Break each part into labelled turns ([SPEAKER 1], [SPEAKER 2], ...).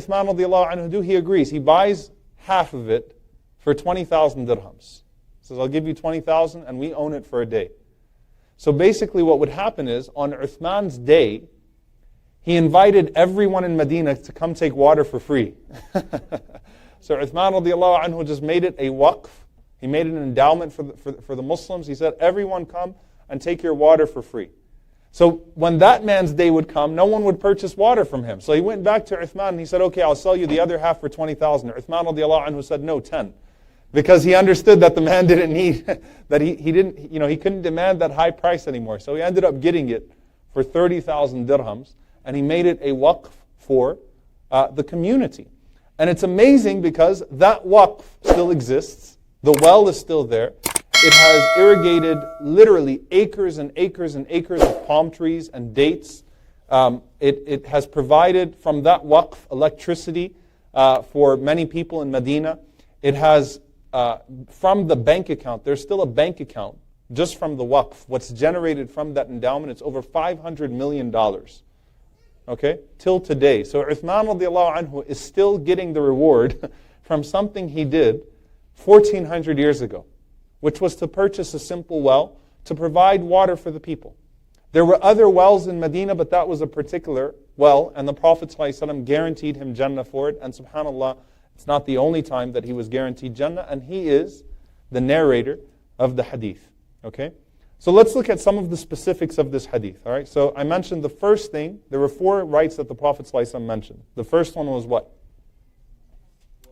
[SPEAKER 1] Uthman radiallahu anhu do? He agrees. He buys half of it for 20,000 dirhams. He says, I'll give you 20,000 and we own it for a day. So basically what would happen is, on Uthman's day, he invited everyone in Medina to come take water for free. So Uthman radiallahu anhu just made it a waqf. He made it an endowment for the Muslims. He said, everyone come and take your water for free. So when that man's day would come, no one would purchase water from him. So he went back to Uthman and he said, okay, I'll sell you the other half for 20,000. Uthman radiallahu anhu said, no, 10. Because he understood that the man didn't need, that he didn't, he couldn't demand that high price anymore. So he ended up getting it for 30,000 dirhams, and he made it a waqf for the community. And it's amazing because that waqf still exists. The well is still there. It has irrigated literally acres and acres and acres of palm trees and dates. It has provided from that waqf electricity for many people in Medina. It has, from the bank account, there's still a bank account just from the waqf. What's generated from that endowment, it's over $500 million. Okay, till today. So Uthman radiallahu anhu is still getting the reward from something he did 1400 years ago, which was to purchase a simple well to provide water for the people. There were other wells in Medina, but that was a particular well, and the Prophet ﷺ guaranteed him Jannah for it, and subhanAllah, it's not the only time that he was guaranteed Jannah, and he is the narrator of the hadith. Okay? So let's look at some of the specifics of this hadith. All right. So I mentioned the first thing. There were 4 rights that the Prophet ﷺ mentioned. The first one was what?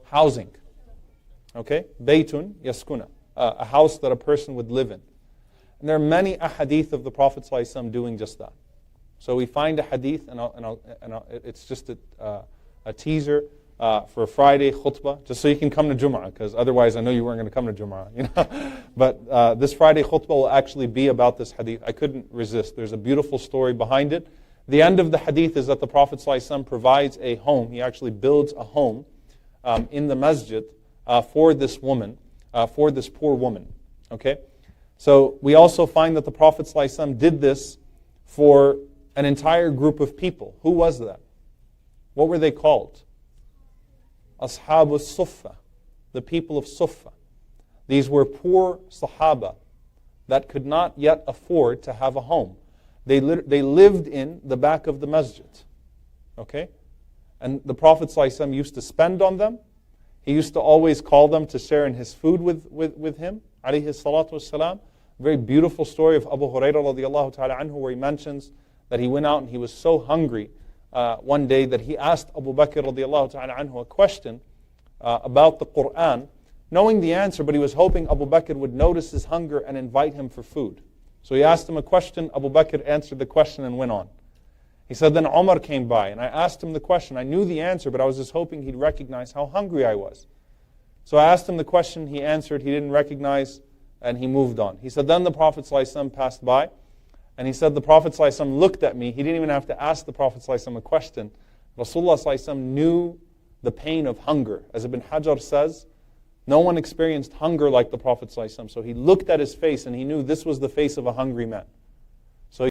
[SPEAKER 1] Housing. Okay. Baytun yaskuna. A house that a person would live in. And there are many ahadith of the Prophet ﷺ doing just that. So we find a hadith, and it's just a teaser for a Friday khutbah, just so you can come to Jum'ah, because otherwise I know you weren't going to come to Jum'ah. But this Friday khutbah will actually be about this hadith. I couldn't resist. There's a beautiful story behind it. The end of the hadith is that the Prophet ﷺ provides a home. He actually builds a home in the masjid for this woman, for this poor woman. Okay? So we also find that the Prophet ﷺ did this for an entire group of people. Who was that? What were they called? Ashabu Suffa, the people of Suffa. These were poor Sahaba that could not yet afford to have a home. They lived in the back of the masjid. Okay? And the Prophet ﷺ used to spend on them. He used to always call them to share in his food with him, alayhi salatu wassalam. Very beautiful story of Abu Hurairah radiallahu ta'ala anhu, where he mentions that he went out and he was so hungry one day that he asked Abu Bakr radiallahu ta'ala anhu a question about the Qur'an, knowing the answer, but he was hoping Abu Bakr would notice his hunger and invite him for food. So he asked him a question, Abu Bakr answered the question and went on. He said, then Omar came by and I asked him the question. I knew the answer, but I was just hoping he'd recognize how hungry I was. So I asked him the question, he answered, he didn't recognize, and he moved on. He said, then the Prophet ﷺ passed by, and he said, the Prophet ﷺ looked at me. He didn't even have to ask the Prophet ﷺ a question. Rasulullah ﷺ knew the pain of hunger. As Ibn Hajar says, no one experienced hunger like the Prophet ﷺ. So he looked at his face and he knew this was the face of a hungry man.